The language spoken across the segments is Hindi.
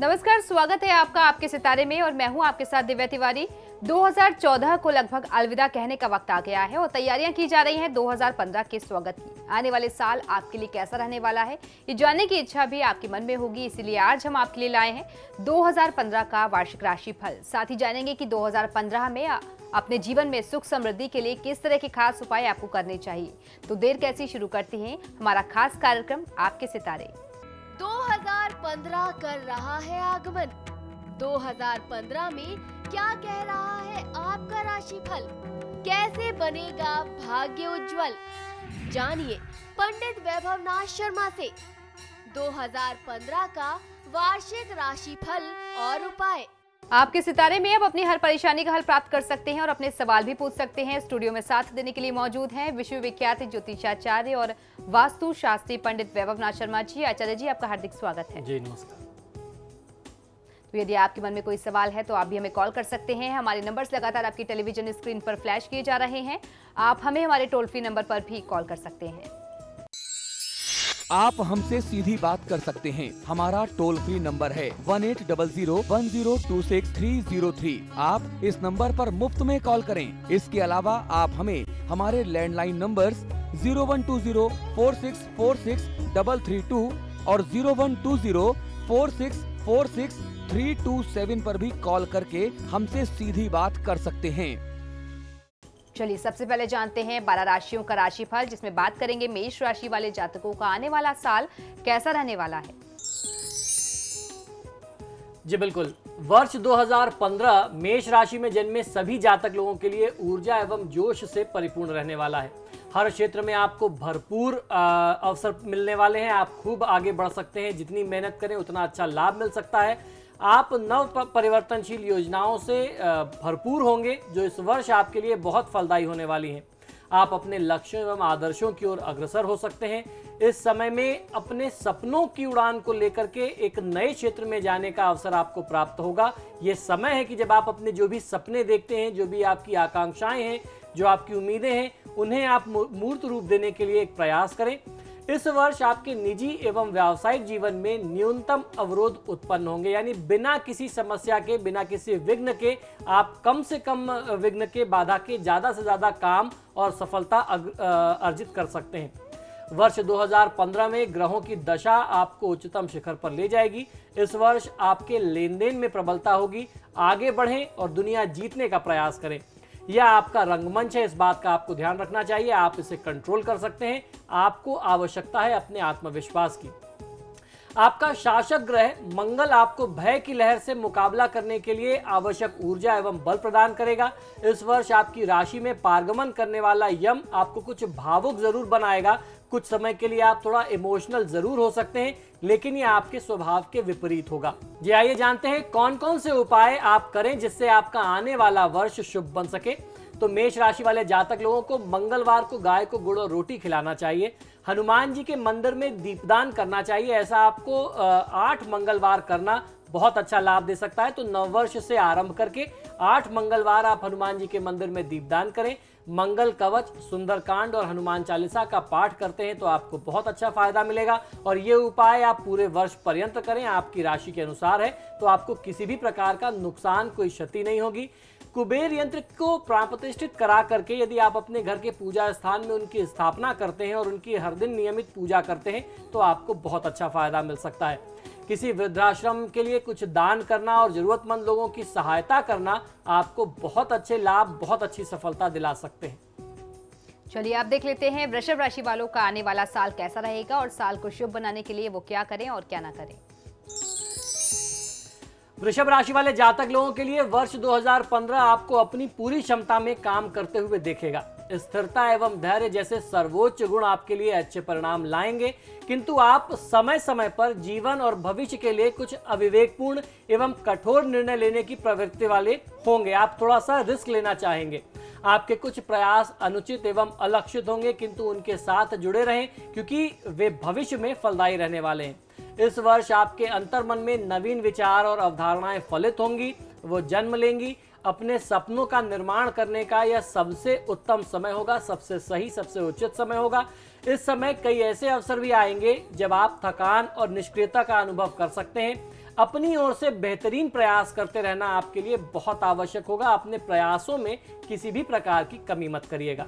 नमस्कार, स्वागत है आपका आपके सितारे में और मैं हूं आपके साथ दिव्या तिवारी। 2014 को लगभग अलविदा कहने का वक्त आ गया है और तैयारियां की जा रही हैं 2015 के स्वागत की। आने वाले साल आपके लिए कैसा रहने वाला है, ये जानने की इच्छा भी आपके मन में होगी। इसीलिए आज हम आपके लिए लाए हैं 2015 का वार्षिक राशि फल। साथ ही जानेंगे कि 2015 में अपने जीवन में सुख समृद्धि के लिए किस तरह के खास उपाय आपको करने चाहिए। तो देर कैसी, शुरू करते हैं हमारा खास कार्यक्रम आपके सितारे। 2015 कर रहा है आगमन। 2015 में क्या कह रहा है आपका राशिफल, कैसे बनेगा भाग्य उज्जवल, जानिए पंडित वैभव नाथ शर्मा से 2015 का वार्षिक राशिफल और उपाय। आपके सितारे में अब अपनी हर परेशानी का हल प्राप्त कर सकते हैं और अपने सवाल भी पूछ सकते हैं। स्टूडियो में साथ देने के लिए मौजूद हैं विश्वविख्यात ज्योतिषाचार्य और वास्तु शास्त्री पंडित वैभव नाथ शर्मा जी। आचार्य जी, आपका हार्दिक स्वागत है। जी नमस्कार। तो यदि आपके मन में कोई सवाल है तो आप भी हमें कॉल कर सकते हैं। हमारे नंबर्स लगातार आपकी टेलीविजन स्क्रीन पर फ्लैश किए जा रहे हैं। आप हमें हमारे टोल फ्री नंबर पर भी कॉल कर सकते हैं। आप हमसे सीधी बात कर सकते हैं। हमारा टोल फ्री नंबर है 18001026-303। आप इस नंबर पर मुफ्त में कॉल करें। इसके अलावा आप हमें हमारे लैंडलाइन नंबर्स 012046463332 और 012046463327 पर भी कॉल करके हमसे सीधी बात कर सकते हैं। चलिए सबसे पहले जानते हैं 12 राशियों का राशिफल, जिसमें बात करेंगे मेष राशि वाले जातकों का आने वाला साल कैसा रहने वाला है। जी बिल्कुल, वर्ष 2015 मेष राशि में जन्मे सभी जातक लोगों के लिए ऊर्जा एवं जोश से परिपूर्ण रहने वाला है। हर क्षेत्र में आपको भरपूर अवसर मिलने वाले हैं। आप खूब आगे बढ़ सकते हैं। जितनी मेहनत करें उतना अच्छा लाभ मिल सकता है। आप नव परिवर्तनशील योजनाओं से भरपूर होंगे जो इस वर्ष आपके लिए बहुत फलदायी होने वाली हैं। आप अपने लक्ष्यों एवं आदर्शों की ओर अग्रसर हो सकते हैं। इस समय में अपने सपनों की उड़ान को लेकर के एक नए क्षेत्र में जाने का अवसर आपको प्राप्त होगा। ये समय है कि जब आप अपने जो भी सपने देखते हैं, जो भी आपकी आकांक्षाएं हैं, जो आपकी उम्मीदें हैं, उन्हें आप मूर्त रूप देने के लिए एक प्रयास करें। इस वर्ष आपके निजी एवं व्यावसायिक जीवन में न्यूनतम अवरोध उत्पन्न होंगे, यानी बिना किसी समस्या के, बिना किसी विघ्न के, आप कम से कम विघ्न के, बाधा के ज्यादा से ज्यादा काम और सफलता अर्जित कर सकते हैं। वर्ष 2015 में ग्रहों की दशा आपको उच्चतम शिखर पर ले जाएगी। इस वर्ष आपके लेन देन में प्रबलता होगी। आगे बढ़ें और दुनिया जीतने का प्रयास करें। यह आपका रंगमंच है, इस बात का आपको ध्यान रखना चाहिए। आप इसे कंट्रोल कर सकते हैं। आपको आवश्यकता है अपने आत्मविश्वास की। आपका शासक ग्रह मंगल आपको भय की लहर से मुकाबला करने के लिए आवश्यक ऊर्जा एवं बल प्रदान करेगा। इस वर्ष आपकी राशि में पारगमन करने वाला यम आपको कुछ भावुक जरूर बनाएगा। कुछ समय के लिए आप थोड़ा इमोशनल जरूर हो सकते हैं, लेकिन ये आपके स्वभाव के विपरीत होगा। जी आइए जानते हैं कौन कौन से उपाय आप करें जिससे आपका आने वाला वर्ष शुभ बन सके। तो मेष राशि वाले जातक लोगों को मंगलवार को गाय को गुड़ और रोटी खिलाना चाहिए। हनुमान जी के मंदिर में दीपदान करना चाहिए। ऐसा आपको 8 मंगलवार करना बहुत अच्छा लाभ दे सकता है। तो नववर्ष से आरंभ करके 8 मंगलवार आप हनुमान जी के मंदिर में दीपदान करें। मंगल कवच, सुंदरकांड और हनुमान चालीसा का पाठ करते हैं तो आपको बहुत अच्छा फायदा मिलेगा। और ये उपाय आप पूरे वर्ष पर्यंत करें। आपकी राशि के अनुसार है तो आपको किसी भी प्रकार का नुकसान, कोई क्षति नहीं होगी। कुबेर यंत्र को प्राण प्रतिष्ठित करा करके यदि आप अपने घर के पूजा स्थान में उनकी स्थापना करते हैं और उनकी हर दिन नियमित पूजा करते हैं तो आपको बहुत अच्छा फायदा मिल सकता है। किसी वृद्धाश्रम के लिए कुछ दान करना और जरूरतमंद लोगों की सहायता करना आपको बहुत अच्छे लाभ, बहुत अच्छी सफलता दिला सकते हैं। चलिए आप देख लेते हैं वृषभ राशि वालों का आने वाला साल कैसा रहेगा और साल को शुभ बनाने के लिए वो क्या करें और क्या ना करें। वृषभ राशि वाले जातक लोगों के लिए वर्ष 2015 आपको अपनी पूरी क्षमता में काम करते हुए देखेगा। स्थिरता एवं धैर्य जैसे सर्वोच्च गुण आपके लिए अच्छे परिणाम लाएंगे, किंतु आप समय समय पर जीवन और भविष्य के लिए कुछ अविवेकपूर्ण एवं कठोर निर्णय लेने की प्रवृत्ति वाले होंगे। आप थोड़ा सा रिस्क लेना चाहेंगे। आपके कुछ प्रयास अनुचित एवं अलक्षित होंगे, किंतु उनके साथ जुड़े रहें क्योंकि वे भविष्य में फलदायी रहने वाले हैं। इस वर्ष आपके अंतर्मन में नवीन विचार और अवधारणाएं फलित होंगी, वो जन्म लेंगी। अपने सपनों का निर्माण करने का यह सबसे उत्तम समय होगा, सबसे सही, सबसे उचित समय होगा। इस समय कई ऐसे अवसर भी आएंगे जब आप थकान और निष्क्रियता का अनुभव कर सकते हैं। अपनी ओर से बेहतरीन प्रयास करते रहना आपके लिए बहुत आवश्यक होगा। अपने प्रयासों में किसी भी प्रकार की कमी मत करिएगा।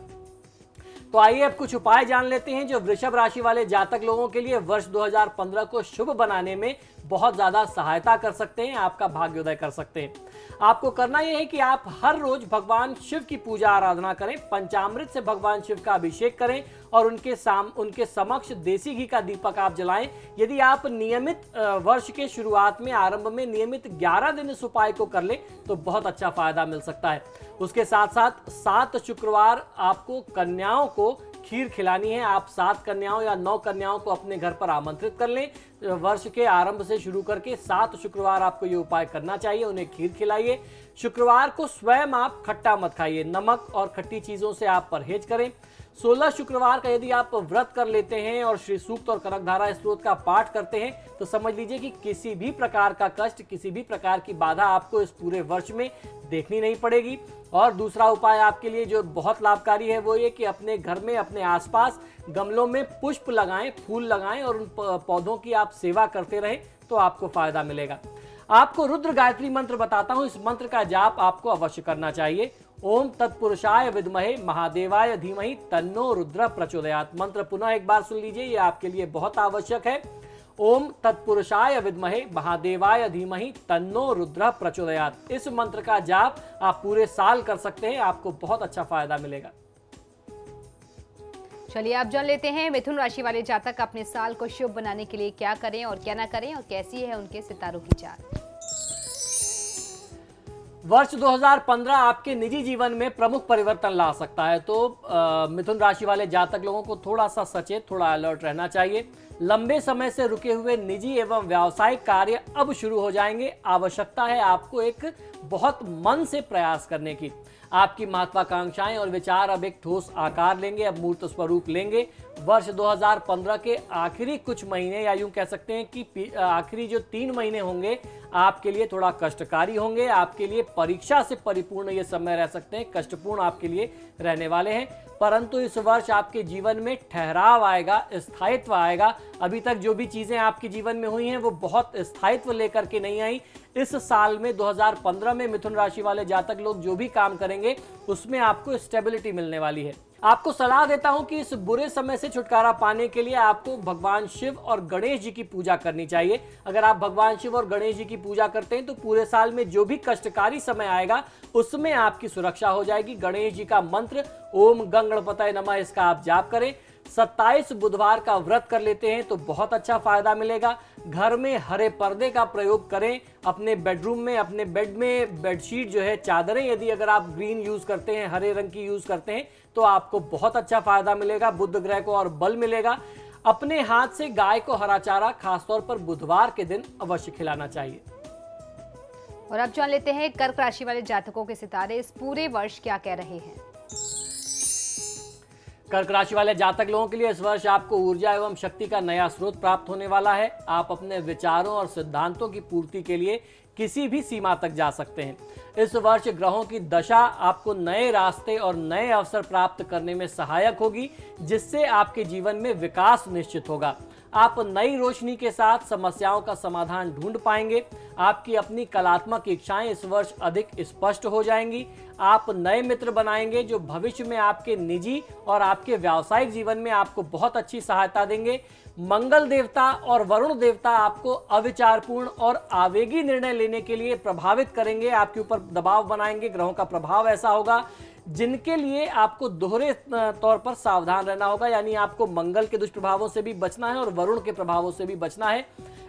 तो आइए अब कुछ उपाय जान लेते हैं जो वृषभ राशि वाले जातक लोगों के लिए वर्ष 2015 को शुभ बनाने में बहुत ज्यादा सहायता कर सकते हैं, आपका भाग्योदय कर सकते हैं। आपको करना यह है कि आप हर रोज भगवान शिव की पूजा आराधना करें, पंचामृत से भगवान शिव का अभिषेक करें और उनके समक्ष देसी घी का दीपक आप जलाएं। यदि आप नियमित वर्ष के शुरुआत में आरंभ में नियमित 11 दिन इस उपाय को कर ले तो बहुत अच्छा फायदा मिल सकता है। उसके साथ साथ 7 शुक्रवार आपको कन्याओं को खीर खिलानी है। आप 7 कन्याओं या 9 कन्याओं को अपने घर पर आमंत्रित कर लें। वर्ष के आरंभ से शुरू करके 7 शुक्रवार आपको ये उपाय करना चाहिए, उन्हें खीर खिलाइए। शुक्रवार को स्वयं आप खट्टा मत खाइए, नमक और खट्टी चीजों से आप परहेज करें। 16 शुक्रवार का यदि आप व्रत कर लेते हैं और श्री सूक्त और कनकधारा स्तोत्र का पाठ करते हैं तो समझ लीजिए कि किसी भी प्रकार का कष्ट, किसी भी प्रकार की बाधा आपको इस पूरे वर्ष में देखनी नहीं पड़ेगी। और दूसरा उपाय आपके लिए जो बहुत लाभकारी है वो ये कि अपने घर में, अपने आसपास गमलों में पुष्प लगाएं, फूल लगाएं और उन पौधों की आप सेवा करते रहें तो आपको फायदा मिलेगा। आपको रुद्र गायत्री मंत्र बताता हूं, इस मंत्र का जाप आपको अवश्य करना चाहिए। ओम तत्पुरुषाय विद्महे महादेवाय धीमहि तन्नो रुद्र प्रचोदयात्। मंत्र पुनः एक बार सुन लीजिए, ये आपके लिए बहुत आवश्यक है। ओम तत्पुरुषाय विद्महे महादेवाय धीमहि तन्नो रुद्र प्रचोदयात्। इस मंत्र का जाप आप पूरे साल कर सकते हैं, आपको बहुत अच्छा फायदा मिलेगा। चलिए आप जान लेते हैं मिथुन राशि वाले जातक अपने साल को शुभ बनाने के लिए क्या करें और क्या ना करें और कैसी है उनके सितारों की चाल। वर्ष 2015 आपके निजी जीवन में प्रमुख परिवर्तन ला सकता है, तो मिथुन राशि वाले जातक लोगों को थोड़ा सा सचेत, थोड़ा अलर्ट रहना चाहिए। लंबे समय से रुके हुए निजी एवं व्यावसायिक कार्य अब शुरू हो जाएंगे। आवश्यकता है आपको एक बहुत मन से प्रयास करने की। आपकी महत्वाकांक्षाएं और विचार अब एक ठोस आकार लेंगे, अब मूर्त स्वरूप लेंगे। वर्ष 2015 के आखिरी कुछ महीने या यूं कह सकते हैं कि आखिरी जो 3 महीने होंगे आपके लिए थोड़ा कष्टकारी होंगे। आपके लिए परीक्षा से परिपूर्ण ये समय रह सकते हैं, कष्टपूर्ण आपके लिए रहने वाले हैं। परंतु इस वर्ष आपके जीवन में ठहराव आएगा, स्थायित्व आएगा। अभी तक जो भी चीजें आपके जीवन में हुई हैं वो बहुत स्थायित्व लेकर के नहीं आई। इस साल में 2015 में मिथुन राशि वाले जातक लोग जो भी काम करेंगे उसमें आपको स्टेबिलिटी मिलने वाली है। आपको सलाह देता हूं कि इस बुरे समय से छुटकारा पाने के लिए आपको भगवान शिव और गणेश जी की पूजा करनी चाहिए। अगर आप भगवान शिव और गणेश जी की पूजा करते हैं तो पूरे साल में जो भी कष्टकारी समय आएगा उसमें आपकी सुरक्षा हो जाएगी। गणेश जी का मंत्र ओम गणपतये नमः, इसका आप जाप करें। 27 बुधवार का व्रत कर लेते हैं तो बहुत अच्छा फायदा मिलेगा। घर में हरे पर्दे का प्रयोग करें। अपने बेडरूम में, अपने बेड में बेडशीट जो है, चादरें यदि अगर आप ग्रीन यूज करते हैं, हरे रंग की यूज करते हैं तो आपको बहुत अच्छा फायदा मिलेगा। बुध ग्रह को और बल मिलेगा। अपने हाथ से गाय को हरा चारा खासतौर पर बुधवार के दिन अवश्य खिलाना चाहिए। और अब जान लेते हैं कर्क राशि वाले जातकों के सितारे इस पूरे वर्ष क्या कह रहे हैं। कर्क राशि वाले जातक लोगों के लिए इस वर्ष आपको ऊर्जा एवं शक्ति का नया स्रोत प्राप्त होने वाला है। आप अपने विचारों और सिद्धांतों की पूर्ति के लिए किसी भी सीमा तक जा सकते हैं। इस वर्ष ग्रहों की दशा आपको नए रास्ते और नए अवसर प्राप्त करने में सहायक होगी, जिससे आपके जीवन में विकास निश्चित होगा। आप नई रोशनी के साथ समस्याओं का समाधान ढूंढ पाएंगे। आपकी अपनी कलात्मक इच्छाएं इस वर्ष अधिक स्पष्ट हो जाएंगी। आप नए मित्र बनाएंगे जो भविष्य में आपके निजी और आपके व्यावसायिक जीवन में आपको बहुत अच्छी सहायता देंगे। मंगल देवता और वरुण देवता आपको अविचारपूर्ण और आवेगी निर्णय लेने के लिए प्रभावित करेंगे, आपके ऊपर दबाव बनाएंगे। ग्रहों का प्रभाव ऐसा होगा जिनके लिए आपको दोहरे तौर पर सावधान रहना होगा, यानी आपको मंगल के दुष्प्रभावों से भी बचना है और वरुण के प्रभावों से भी बचना है।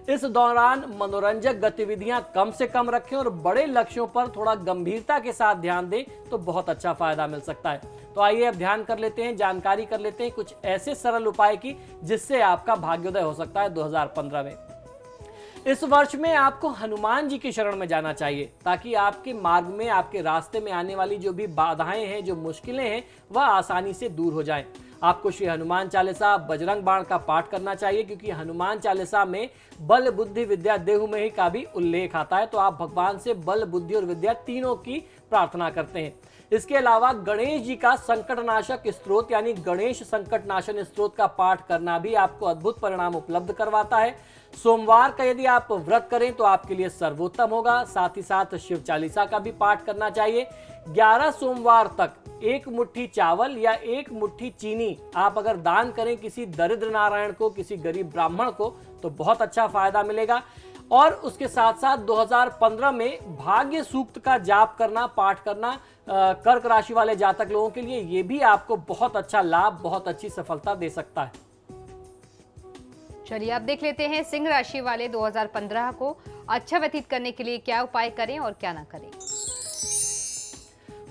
इस दौरान मनोरंजक गतिविधियां कम से कम रखें और बड़े लक्ष्यों पर थोड़ा गंभीरता के साथ ध्यान दें तो बहुत अच्छा फायदा मिल सकता है। तो आइए अब ध्यान कर लेते हैं, जानकारी कर लेते हैं कुछ ऐसे सरल उपाय की जिससे आपका भाग्योदय हो सकता है 2015 में। इस वर्ष में आपको हनुमान जी की शरण में जाना चाहिए ताकि आपके मार्ग में, आपके रास्ते में आने वाली जो भी बाधाएं हैं, जो मुश्किलें हैं, वह आसानी से दूर हो जाएं। आपको श्री हनुमान चालीसा, बजरंग बाण का पाठ करना चाहिए क्योंकि हनुमान चालीसा में बल, बुद्धि, विद्या, देहु में ही का भी उल्लेख आता है। तो आप भगवान से बल, बुद्धि और विद्या तीनों की प्रार्थना करते हैं। इसके अलावा गणेश जी का संकटनाशक स्त्रोत यानी गणेश संकटनाशन स्त्रोत का पाठ करना भी आपको अद्भुत परिणाम उपलब्ध करवाता है। सोमवार का यदि आप व्रत करें तो आपके लिए सर्वोत्तम होगा। साथ ही साथ शिव चालीसा का भी पाठ करना चाहिए। 11 सोमवार तक 1 मुट्ठी चावल या 1 मुट्ठी चीनी आप अगर दान करें किसी दरिद्र नारायण को, किसी गरीब ब्राह्मण को, तो बहुत अच्छा फायदा मिलेगा। और उसके साथ साथ 2015 में भाग्य सूक्त का जाप करना, पाठ करना कर्क राशि वाले जातक लोगों के लिए ये भी आपको बहुत अच्छा लाभ, बहुत अच्छी सफलता दे सकता है। चलिए आप देख लेते हैं सिंह राशि वाले 2015 को अच्छा व्यतीत करने के लिए क्या उपाय करें और क्या ना करें।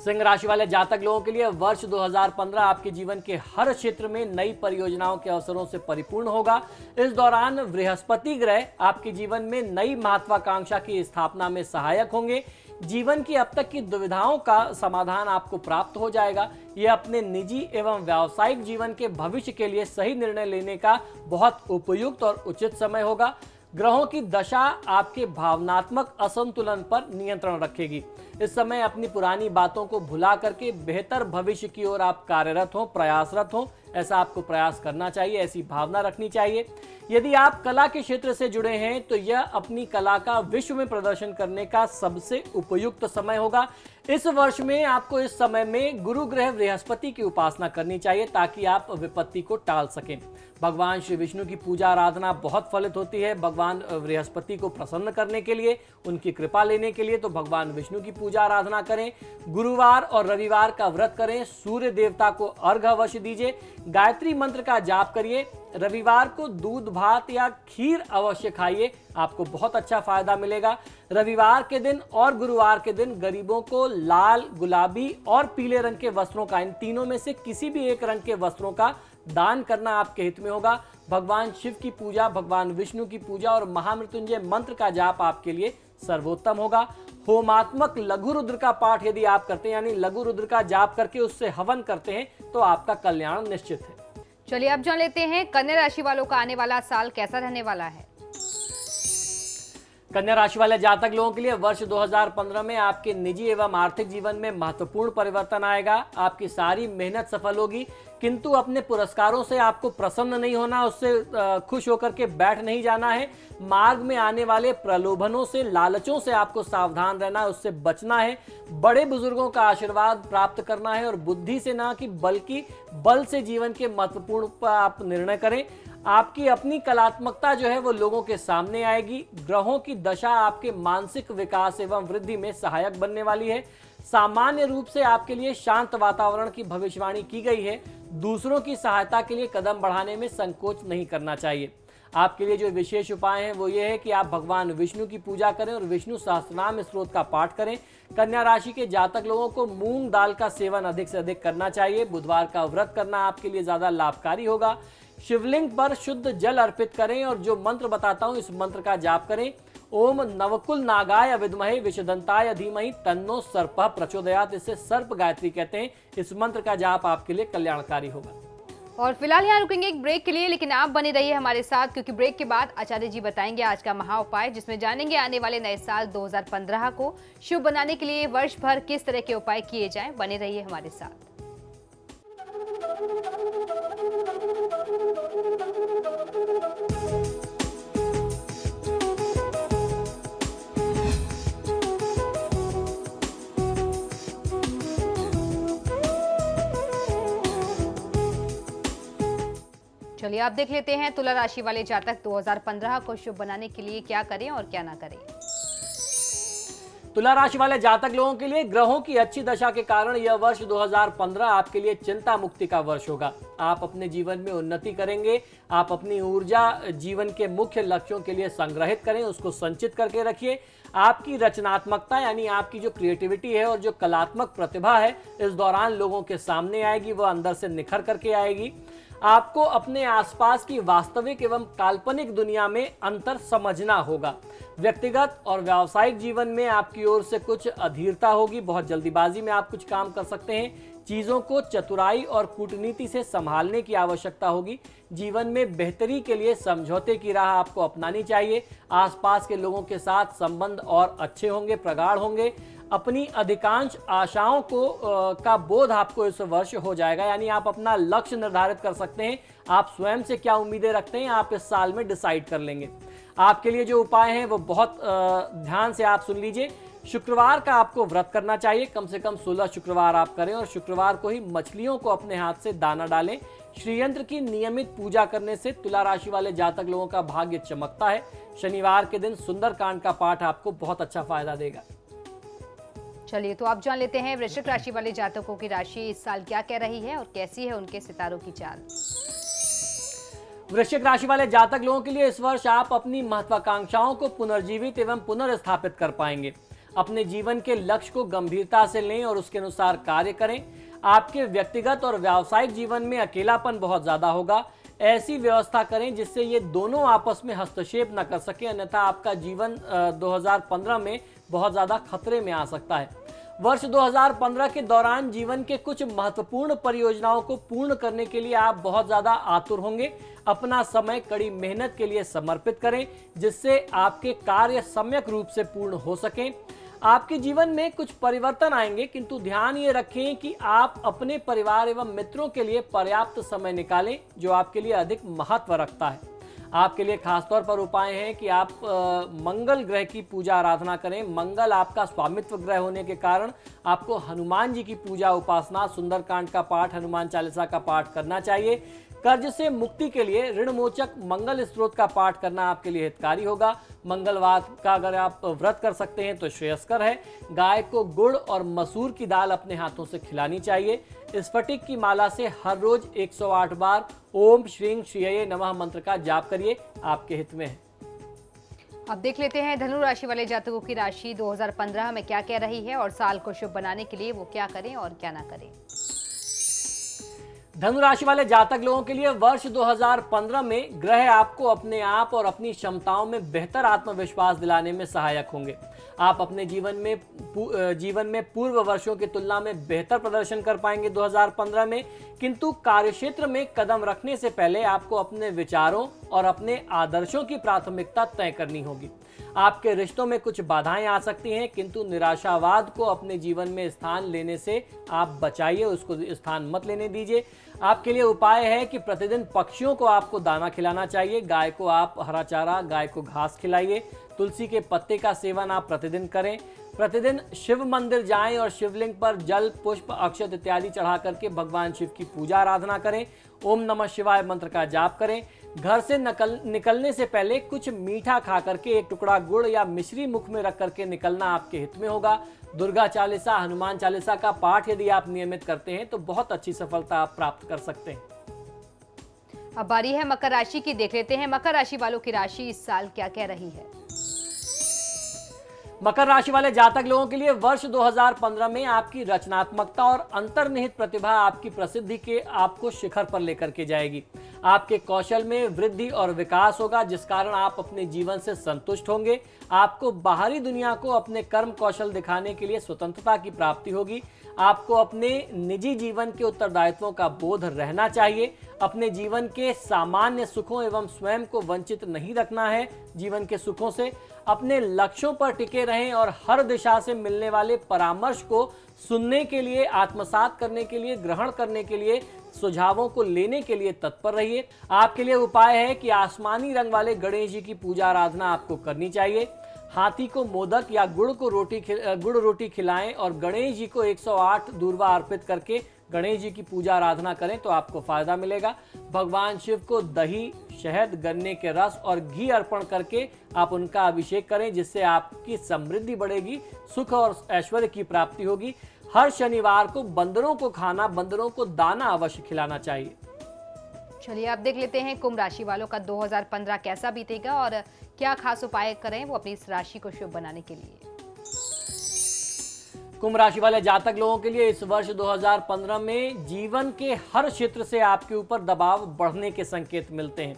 सिंह राशि वाले जातक लोगों के लिए वर्ष 2015 आपके जीवन के हर क्षेत्र में नई परियोजनाओं के अवसरों से परिपूर्ण होगा। इस दौरान बृहस्पति ग्रह आपके जीवन में नई महत्वाकांक्षा की स्थापना में सहायक होंगे। जीवन की अब तक की दुविधाओं का समाधान आपको प्राप्त हो जाएगा। यह अपने निजी एवं व्यावसायिक जीवन के भविष्य के लिए सही निर्णय लेने का बहुत उपयुक्त और उचित समय होगा। ग्रहों की दशा आपके भावनात्मक असंतुलन पर नियंत्रण रखेगी। इस समय अपनी पुरानी बातों को भुला करके बेहतर भविष्य की ओर आप कार्यरत हो, प्रयासरत हो, ऐसा आपको प्रयास करना चाहिए, ऐसी भावना रखनी चाहिए। यदि आप कला के क्षेत्र से जुड़े हैं तो यह अपनी कला का विश्व में प्रदर्शन करने का सबसे उपयुक्त समय होगा। इस वर्ष में आपको इस समय में गुरु ग्रह बृहस्पति की उपासना करनी चाहिए ताकि आप विपत्ति को टाल सकें। भगवान श्री विष्णु की पूजा आराधना बहुत फलित होती है। भगवान बृहस्पति को प्रसन्न करने के लिए, उनकी कृपा लेने के लिए तो भगवान विष्णु की पूजा आराधना करें। गुरुवार और रविवार का व्रत करें। सूर्य देवता को अर्घ अवश्य दीजिए। गायत्री मंत्र का जाप करिए। रविवार को दूध भात या खीर अवश्य खाइए, आपको बहुत अच्छा फायदा मिलेगा। रविवार के दिन और गुरुवार के दिन गरीबों को लाल, गुलाबी और पीले रंग के वस्त्रों का, इन तीनों में से किसी भी एक रंग के वस्त्रों का दान करना आपके हित में होगा। भगवान शिव की पूजा, भगवान विष्णु की पूजा और महामृत्युंजय मंत्र का जाप आपके लिए सर्वोत्तम होगा। होमात्मक लघु रुद्र का पाठ यदि आप करते हैं, यानी लघु रुद्र का जाप करके उससे हवन करते हैं, तो आपका कल्याण निश्चित है। चलिए अब जान लेते हैं कन्या राशि वालों का आने वाला साल कैसा रहने वाला है। कन्या राशि वाले जातक लोगों के लिए वर्ष 2015 में आपके निजी एवं आर्थिक जीवन में महत्वपूर्ण परिवर्तन आएगा। आपकी सारी मेहनत सफल होगी, किंतु अपने पुरस्कारों से आपको प्रसन्न नहीं होना, उससे खुश होकर के बैठ नहीं जाना है। मार्ग में आने वाले प्रलोभनों से, लालचों से आपको सावधान रहना है, उससे बचना है। बड़े बुजुर्गों का आशीर्वाद प्राप्त करना है और बुद्धि से ना कि बल्कि बल से जीवन के महत्वपूर्ण आप निर्णय करें। आपकी अपनी कलात्मकता जो है वो लोगों के सामने आएगी। ग्रहों की दशा आपके मानसिक विकास एवं वृद्धि में सहायक बनने वाली है। सामान्य रूप से आपके लिए शांत वातावरण की भविष्यवाणी की गई है। दूसरों की सहायता के लिए कदम बढ़ाने में संकोच नहीं करना चाहिए। आपके लिए जो विशेष उपाय हैं वो ये है कि आप भगवान विष्णु की पूजा करें और विष्णु सहस्त्रनाम स्तोत्र का पाठ करें। कन्या राशि के जातक लोगों को मूंग दाल का सेवन अधिक से अधिक करना चाहिए। बुधवार का व्रत करना आपके लिए ज्यादा लाभकारी होगा। शिवलिंग पर शुद्ध जल अर्पित करें और जो मंत्र बताता हूं इस मंत्र का जाप करें। ओम नवकुल नागाय विद्महे विषदंताय धीमहि तन्नो सर्पः प्रचोदयात्। इसे सर्प गायत्री कहते हैं। इस मंत्र का जाप आपके लिए कल्याणकारी होगा। और फिलहाल यहाँ रुकेंगे एक ब्रेक के लिए, लेकिन आप बने रहिए हमारे साथ क्योंकि ब्रेक के बाद आचार्य जी बताएंगे आज का महा उपाय, जिसमें जानेंगे आने वाले नए साल 2015 को शुभ बनाने के लिए वर्ष भर किस तरह के उपाय किए जाएं। बने रहिए हमारे साथ। चलिए आप देख लेते हैं तुला राशि वाले जातक 2015 को शुभ बनाने के लिए क्या करें और क्या ना करें। तुला राशि वाले जातक लोगों के लिए ग्रहों की अच्छी दशा के कारण यह वर्ष 2015 आपके लिए चिंता मुक्ति का वर्ष होगा। आप अपने जीवन में उन्नति करेंगे। आप अपनी ऊर्जा जीवन के मुख्य लक्ष्यों के लिए संग्रहित करें, उसको संचित करके रखिए। आपकी रचनात्मकता यानी आपकी जो क्रिएटिविटी है और जो कलात्मक प्रतिभा है इस दौरान लोगों के सामने आएगी, वह अंदर से निखर करके आएगी। आपको अपने आसपास की वास्तविक एवं काल्पनिक दुनिया में अंतर समझना होगा। व्यक्तिगत और व्यावसायिक जीवन में आपकी ओर से कुछ अधीरता होगी। बहुत जल्दीबाजी में आप कुछ काम कर सकते हैं। चीजों को चतुराई और कूटनीति से संभालने की आवश्यकता होगी। जीवन में बेहतरी के लिए समझौते की राह आपको अपनानी चाहिए। आसपास के लोगों के साथ संबंध और अच्छे होंगे, प्रगाढ़ होंगे। अपनी अधिकांश आशाओं का बोध आपको इस वर्ष हो जाएगा, यानी आप अपना लक्ष्य निर्धारित कर सकते हैं। आप स्वयं से क्या उम्मीदें रखते हैं आप इस साल में डिसाइड कर लेंगे। आपके लिए जो उपाय हैं वो बहुत ध्यान से आप सुन लीजिए। शुक्रवार का आपको व्रत करना चाहिए, कम से कम 16 शुक्रवार आप करें और शुक्रवार को ही मछलियों को अपने हाथ से दाना डालें। श्रीयंत्र की नियमित पूजा करने से तुला राशि वाले जातक लोगों का भाग्य चमकता है। शनिवार के दिन सुंदरकांड का पाठ आपको बहुत अच्छा फायदा देगा। चलिए तो आप जान लेते हैं वृश्चिक राशि वाले जातकों की राशि इस साल क्या कह रही है और कैसी है उनके सितारों की चाल। वृश्चिक राशि वाले जातक लोगों के लिए इस वर्ष आप अपनी महत्वाकांक्षाओं को पुनर्जीवित एवं पुनर्स्थापित कर पाएंगे। अपने जीवन के लक्ष्य को गंभीरता से लें और उसके अनुसार कार्य करें। आपके व्यक्तिगत और व्यावसायिक जीवन में अकेलापन बहुत ज्यादा होगा। ऐसी व्यवस्था करें जिससे ये दोनों आपस में हस्तक्षेप न कर सके, अन्यथा आपका जीवन 2015 में बहुत ज्यादा खतरे में आ सकता है। वर्ष 2015 के दौरान जीवन के कुछ महत्वपूर्ण परियोजनाओं को पूर्ण करने के लिए आप बहुत ज्यादा आतुर होंगे। अपना समय कड़ी मेहनत के लिए समर्पित करें जिससे आपके कार्य सम्यक रूप से पूर्ण हो सकें। आपके जीवन में कुछ परिवर्तन आएंगे, किंतु ध्यान ये रखें कि आप अपने परिवार एवं मित्रों के लिए पर्याप्त समय निकालें जो आपके लिए अधिक महत्व रखता है। आपके लिए खासतौर पर उपाय हैं कि आप मंगल ग्रह की पूजा आराधना करें। मंगल आपका स्वामित्व ग्रह होने के कारण आपको हनुमान जी की पूजा उपासना, सुंदरकांड का पाठ, हनुमान चालीसा का पाठ करना चाहिए। कर्ज से मुक्ति के लिए ऋण मोचक मंगल स्त्रोत का पाठ करना आपके लिए हितकारी होगा। मंगलवार का अगर आप व्रत कर सकते हैं तो श्रेयस्कर है। गाय को गुड़ और मसूर की दाल अपने हाथों से खिलानी चाहिए। स्फटिक की माला से हर रोज 108 बार ओम श्रीं श्रीये नमः मंत्र का जाप करिए, आपके हित में है। अब देख लेते हैं धनु राशि वाले जातकों की राशि 2015 में क्या कह रही है और साल को शुभ बनाने के लिए वो क्या करें और क्या ना करें। धनु राशि वाले जातक लोगों के लिए वर्ष 2015 में ग्रह आपको अपने आप और अपनी क्षमताओं में बेहतर आत्मविश्वास दिलाने में सहायक होंगे। आप अपने जीवन में पूर्व वर्षों की तुलना में बेहतर प्रदर्शन कर पाएंगे 2015 में, किंतु कार्यक्षेत्र में कदम रखने से पहले आपको अपने विचारों और अपने आदर्शों की प्राथमिकता तय करनी होगी। आपके रिश्तों में कुछ बाधाएं आ सकती हैं, किंतु निराशावाद को अपने जीवन में स्थान लेने से आप बचाइए, उसको स्थान मत लेने दीजिए। आपके लिए उपाय है कि प्रतिदिन पक्षियों को आपको दाना खिलाना चाहिए। गाय को आप हरा चारा, गाय को घास खिलाइए। तुलसी के पत्ते का सेवन आप प्रतिदिन करें। प्रतिदिन शिव मंदिर जाएं और शिवलिंग पर जल, पुष्प, अक्षत इत्यादि चढ़ा करके भगवान शिव की पूजा आराधना करें। ओम नमः शिवाय मंत्र का जाप करें। घर से निकलने से पहले कुछ मीठा खा करके एक टुकड़ा गुड़ या मिश्री मुख में रख करके निकलना आपके हित में होगा। दुर्गा चालीसा, हनुमान चालीसा का पाठ यदि आप नियमित करते हैं तो बहुत अच्छी सफलता आप प्राप्त कर सकते हैं। अब बारी है मकर राशि की, देख लेते हैं मकर राशि वालों की राशि इस साल क्या कह रही है। मकर राशि वाले जातक लोगों के लिए वर्ष 2015 में आपकी रचनात्मकता और अंतर्निहित प्रतिभा आपकी प्रसिद्धि के आपको शिखर पर लेकर के जाएगी। आपके कौशल में वृद्धि और विकास होगा, जिस कारण आप अपने जीवन से संतुष्ट होंगे। आपको बाहरी दुनिया को अपने कर्म कौशल दिखाने के लिए स्वतंत्रता की प्राप्ति होगी। आपको अपने निजी जीवन के उत्तरदायित्वों का बोध रहना चाहिए। अपने जीवन के सामान्य सुखों एवं स्वयं को वंचित नहीं रखना है जीवन के सुखों से। अपने लक्ष्यों पर टिके रहें और हर दिशा से मिलने वाले परामर्श को सुनने के लिए, आत्मसात करने के लिए, ग्रहण करने के लिए, सुझावों को लेने के लिए तत्पर रहिए। आपके लिए उपाय है कि आसमानी रंग वाले गणेश जी की पूजा आराधना आपको करनी चाहिए। हाथी को मोदक या गुड़ रोटी खिलाएं और गणेश जी को 108 दूर्वा अर्पित करके गणेश जी की पूजा आराधना करें तो आपको फायदा मिलेगा। भगवान शिव को दही, शहद, गन्ने के रस और घी अर्पण करके आप उनका अभिषेक करें, जिससे आपकी समृद्धि बढ़ेगी, सुख और ऐश्वर्य की प्राप्ति होगी। हर शनिवार को बंदरों को खाना, बंदरों को दाना अवश्य खिलाना चाहिए। चलिए अब देख लेते हैं कुंभ राशि वालों का 2015 कैसा बीतेगा और क्या खास उपाय करें वो अपनी इस राशि को शुभ बनाने के लिए। कुंभ राशि वाले जातक लोगों के लिए इस वर्ष 2015 में जीवन के हर क्षेत्र से आपके ऊपर दबाव बढ़ने के संकेत मिलते हैं।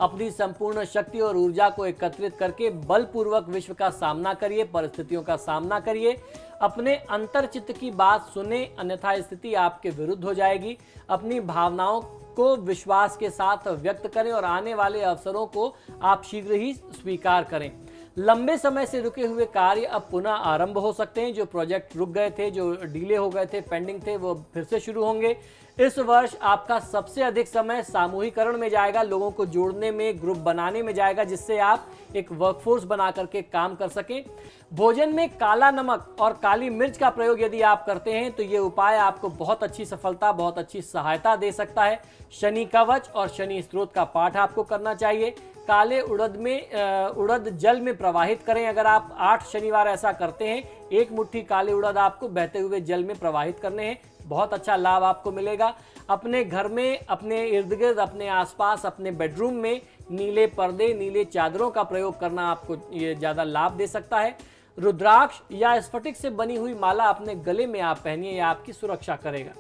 अपनी संपूर्ण शक्ति और ऊर्जा को एकत्रित करके बलपूर्वक विश्व का सामना करिए, परिस्थितियों का सामना करिए। अपने अंतर्चित्त की बात सुने, अन्यथा स्थिति आपके विरुद्ध हो जाएगी। अपनी भावनाओं को विश्वास के साथ व्यक्त करें और आने वाले अवसरों को आप शीघ्र ही स्वीकार करें। लंबे समय से रुके हुए कार्य अब पुनः आरंभ हो सकते हैं। जो प्रोजेक्ट रुक गए थे, जो डिले हो गए थे, पेंडिंग थे, वो फिर से शुरू होंगे। इस वर्ष आपका सबसे अधिक समय सामूहिकरण में जाएगा, लोगों को जोड़ने में, ग्रुप बनाने में जाएगा, जिससे आप एक वर्कफोर्स बना करके काम कर सकें। भोजन में काला नमक और काली मिर्च का प्रयोग यदि आप करते हैं तो ये उपाय आपको बहुत अच्छी सफलता, बहुत अच्छी सहायता दे सकता है। शनि कवच और शनि स्त्रोत का पाठ आपको करना चाहिए। काले उड़द जल में प्रवाहित करें। अगर आप 8 शनिवार ऐसा करते हैं, 1 मुट्ठी काले उड़द आपको बहते हुए जल में प्रवाहित करने हैं, बहुत अच्छा लाभ आपको मिलेगा। अपने घर में, अपने इर्द गिर्द, अपने आसपास, अपने बेडरूम में नीले पर्दे, नीले चादरों का प्रयोग करना आपको ये ज़्यादा लाभ दे सकता है। रुद्राक्ष या स्फटिक से बनी हुई माला अपने गले में आप पहनिए, यह आपकी सुरक्षा करेगा।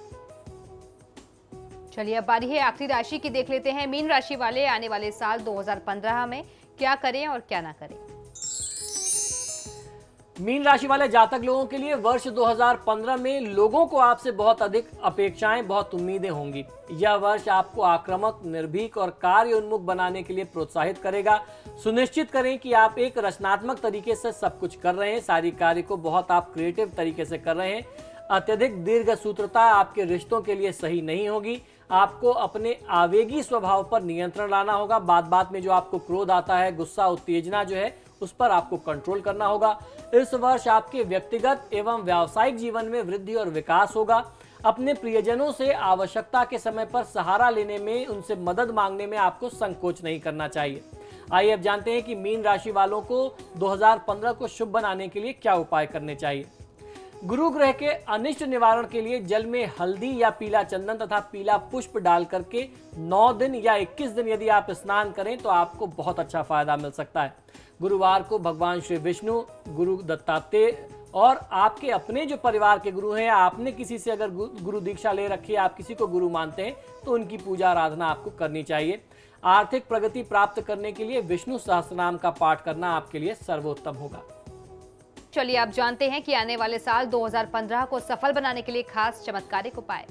चलिए अब बारी है आखिरी राशि की, देख लेते हैं मीन राशि वाले आने वाले साल 2015 में क्या करें और क्या ना करें। मीन राशि वाले जातक लोगों के लिए वर्ष 2015 में लोगों को आपसे बहुत अधिक अपेक्षाएं, बहुत उम्मीदें होंगी। यह वर्ष आपको आक्रामक, निर्भीक और कार्य उन्मुख बनाने के लिए प्रोत्साहित करेगा। सुनिश्चित करें कि आप एक रचनात्मक तरीके से सब कुछ कर रहे हैं, सारी कार्य को बहुत आप क्रिएटिव तरीके से कर रहे हैं। अत्यधिक दीर्घ सूत्रता आपके रिश्तों के लिए सही नहीं होगी। आपको अपने आवेगी स्वभाव पर नियंत्रण लाना होगा। बात बात में जो आपको क्रोध आता है, गुस्सा, उत्तेजना जो है, उस पर आपको कंट्रोल करना होगा। इस वर्ष आपके व्यक्तिगत एवं व्यावसायिक जीवन में वृद्धि और विकास होगा। अपने प्रियजनों से आवश्यकता के समय पर सहारा लेने में, उनसे मदद मांगने में आपको संकोच नहीं करना चाहिए। आइए अब जानते हैं कि मीन राशि वालों को 2015 को शुभ बनाने के लिए क्या उपाय करने चाहिए। गुरु ग्रह के अनिष्ट निवारण के लिए जल में हल्दी या पीला चंदन तथा पीला पुष्प डाल करके 9 दिन या 21 दिन यदि आप स्नान करें तो आपको बहुत अच्छा फायदा मिल सकता है। गुरुवार को भगवान श्री विष्णु, गुरु दत्तात्रेय और आपके अपने जो परिवार के गुरु हैं, आपने किसी से अगर गुरु दीक्षा ले रखी है, आप किसी को गुरु मानते हैं, तो उनकी पूजा आराधना आपको करनी चाहिए। आर्थिक प्रगति प्राप्त करने के लिए विष्णु सहस्त्रनाम का पाठ करना आपके लिए सर्वोत्तम होगा। चलिए आप जानते हैं कि आने वाले साल 2015 को सफल बनाने के लिए खास चमत्कारिक उपाय।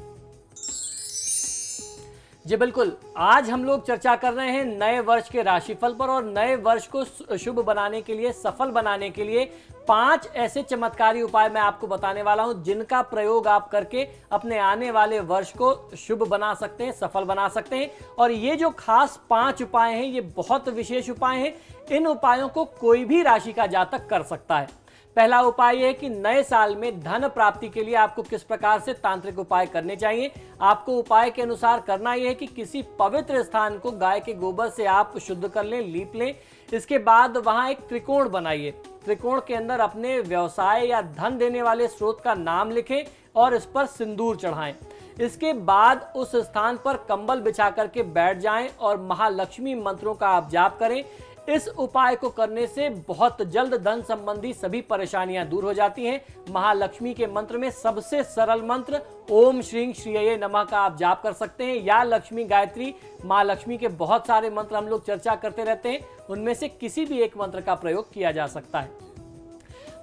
जी बिल्कुल, आज हम लोग चर्चा कर रहे हैं नए वर्ष के राशिफल पर और नए वर्ष को शुभ बनाने के लिए, सफल बनाने के लिए 5 ऐसे चमत्कारी उपाय मैं आपको बताने वाला हूं, जिनका प्रयोग आप करके अपने आने वाले वर्ष को शुभ बना सकते हैं, सफल बना सकते हैं। और ये जो खास 5 उपाय हैं, ये बहुत विशेष उपाय हैं। इन उपायों को कोई भी राशि का जातक कर सकता है। पहला उपाय यह है कि नए साल में धन प्राप्ति के लिए आपको किस प्रकार से तांत्रिक उपाय करने चाहिए। आपको उपाय के अनुसार करना यह है कि किसी पवित्र स्थान को गाय के गोबर से आप शुद्ध कर लें, लीप लें। इसके बाद वहां एक त्रिकोण बनाइए। त्रिकोण के अंदर अपने व्यवसाय या धन देने वाले स्रोत का नाम लिखें और इस पर सिंदूर चढ़ाएं। इसके बाद उस स्थान पर कंबल बिछा करके बैठ जाएं और महालक्ष्मी मंत्रों का आप जाप करें। इस उपाय को करने से बहुत जल्द धन संबंधी सभी परेशानियां दूर हो जाती हैं। महालक्ष्मी के मंत्र में सबसे सरल मंत्र ओम श्रीं श्रीये नमः का आप जाप कर सकते हैं, या लक्ष्मी गायत्री। माँ लक्ष्मी के बहुत सारे मंत्र हम लोग चर्चा करते रहते हैं, उनमें से किसी भी एक मंत्र का प्रयोग किया जा सकता है।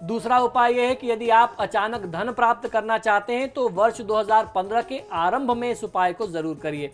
दूसरा उपाय यह है कि यदि आप अचानक धन प्राप्त करना चाहते हैं तो वर्ष 2015 के आरंभ में इस उपाय को जरूर करिए।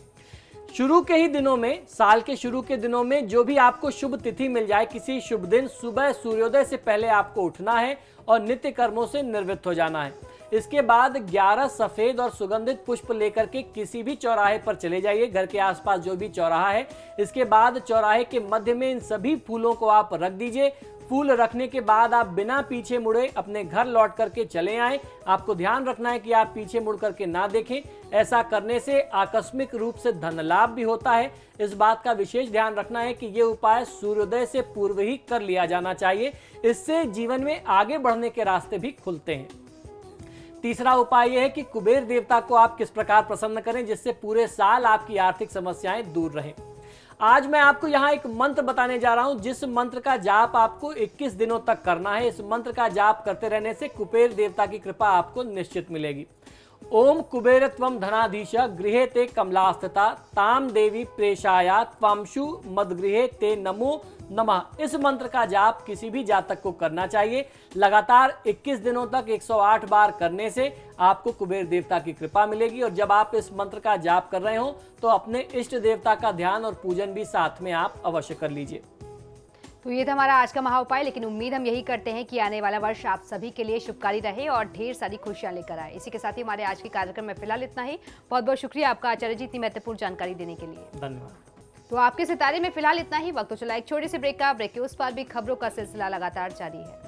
शुरू के ही दिनों में, साल के शुरू के दिनों में जो भी आपको शुभ तिथि मिल जाए, किसी शुभ दिन सुबह सूर्योदय से पहले आपको उठना है और नित्य कर्मों से निवृत्त हो जाना है। इसके बाद 11 सफेद और सुगंधित पुष्प लेकर के किसी भी चौराहे पर चले जाइए, घर के आसपास जो भी चौराहा है। इसके बाद चौराहे के मध्य में इन सभी फूलों को आप रख दीजिए। फूल रखने के बाद आप बिना पीछे मुड़े अपने घर लौट करके चले आएं। आपको ध्यान रखना है कि आप पीछे मुड़ करके ना देखें। ऐसा करने से आकस्मिक रूप से धन लाभ भी होता है। इस बात का विशेष ध्यान रखना है कि ये उपाय सूर्योदय से पूर्व ही कर लिया जाना चाहिए। इससे जीवन में आगे बढ़ने के रास्ते भी खुलते हैं। तीसरा उपाय यह है कि कुबेर देवता को आप किस प्रकार प्रसन्न करें जिससे पूरे साल आपकी आर्थिक समस्याएं दूर रहें। आज मैं आपको यहाँ एक मंत्र बताने जा रहा हूँ, जिस मंत्र का जाप आपको 21 दिनों तक करना है। इस मंत्र का जाप करते रहने से कुबेर देवता की कृपा आपको निश्चित मिलेगी। ओम कुबेरत्वम धनाधीश गृहे ते कमलास्थिता ताम देवी प्रेषाया त्वांशु मदगृहे ते नमो नमः। इस मंत्र का जाप किसी भी जातक को करना चाहिए। लगातार 21 दिनों तक 108 बार करने से आपको कुबेर देवता की कृपा मिलेगी। और जब आप इस मंत्र का जाप कर रहे हो तो अपने इष्ट देवता का ध्यान और पूजन भी साथ में आप अवश्य कर लीजिए। तो ये था हमारा आज का महा उपाय, लेकिन उम्मीद हम यही करते हैं कि आने वाला वर्ष आप सभी के लिए शुभकारी रहे और ढेर सारी खुशियां लेकर आए। इसी के साथ ही हमारे आज के कार्यक्रम में फिलहाल इतना ही। बहुत बहुत शुक्रिया आपका आचार्य जी, इतनी महत्वपूर्ण जानकारी देने के लिए। धन्यवाद। तो आपके सितारे में फिलहाल इतना ही। वक्त तो चला एक छोटे से ब्रेक का। ब्रेक के उस पार भी खबरों का सिलसिला लगातार जारी है।